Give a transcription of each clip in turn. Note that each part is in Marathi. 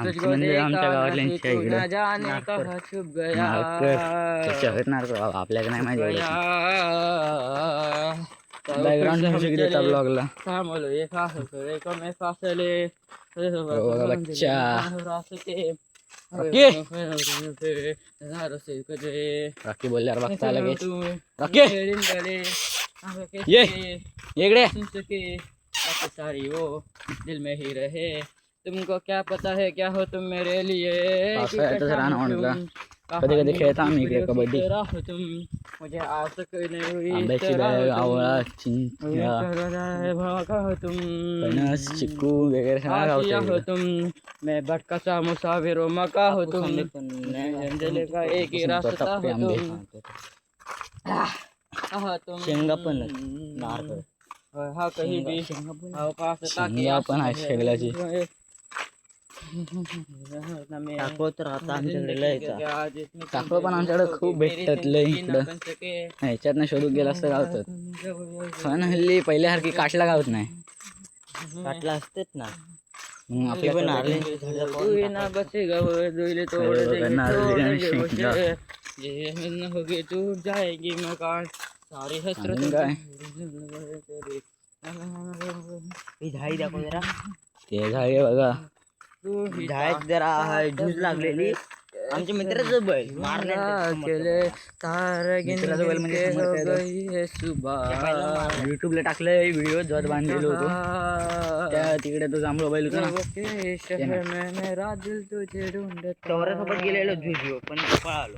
आमची म्हणजे आमच्या गावातल्यांच्या तू इकडं न जाने कहाँ छुप गया त्याच्या आहेत नारळ बाबा, आपल्याला नाही माहिती एवढं. गया बॅकग्राऊंड म्युझिक देता ब्लॉगला. थांबलो ये फासले कमे फासले बघा बच्चा. राखी बोलल्यावर बघता लगेच. राखी ये इकडे. सारी वो दिल में ही रहे तुमको क्या पता है क्या हो तुम मेरे लिए पावसाळ्यातच राहणं म्हटलं. कधी कधी खेळता आम्ही इकडे कबड्डी. तुम मुझे आज तक नहीं हुई आंब्याची बॅग, आवळा, चिंचा, तुम फणस, चिकू वगैरे सगळं आशिया हो गावतं. तुम मैं भटका सा मुसाफिर हो मका हो तुम जंजले का एक ही रास्ता हो तुम तुम शेंगा पण नारळ हा कहीं भी हा पास शेंगा पण आहे शेगलाची. टाकळ तर आता आमच्याकडे लय टाकळ पण आमच्याकडे खूप भेटतात लय इकडं. ह्याच्यातनं शोधून गेला असतं गावतात. पण हल्ली पहिल्यासारखी काटला गावत नाही. काटला असतेच ना मग आपल्याकडे नारळी होगी टूट जाएगी मकान सारी हसरत काय झाडी दाखव जरा ते झाले बघा. झाड जरा झूज लागलेली आमच्या मित्राचं बैल केले तार मित्राचं बैल म्हणजे युट्यूबला टाकलंय व्हिडिओ जत बांधलेलो होतो त्या तिकडे तो जांभळा बैल होता ना. सोबत गेलेलो झुजो पण पळालो.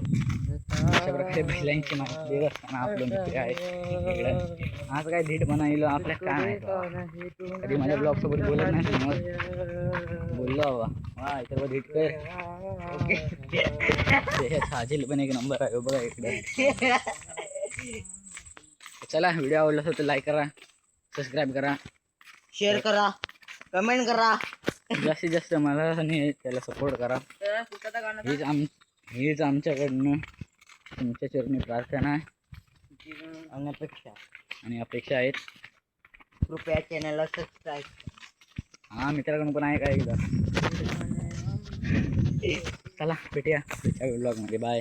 अशा प्रकारे बैलांची माहिती देत असताना आपलं मित्र आहे इकडं. आज काय धीट बनायलो आपल्या काय नाही कधी माझ्या ब्लॉग सोबत बोलत नाही समोर बोललो बाबा वा इतर धीट कर. साजिल पण एक नंबर आहे बघा इकडे. चला व्हिडिओ आवडला असेल तर लाईक करा, सबस्क्राईब करा, शेअर करा, कमेंट करा, जास्तीत जास्त मला आणि त्याला सपोर्ट करा. हीच आमच्याकडनं तुमच्या चरणी प्रार्थना आहे आणि अपेक्षा आहेत. कृपया चॅनलला सबस्क्राईब. हा मित्राकडून पण आहे का एकदा. चला भेटूया पुढच्या व्लॉगमध्ये. बाय.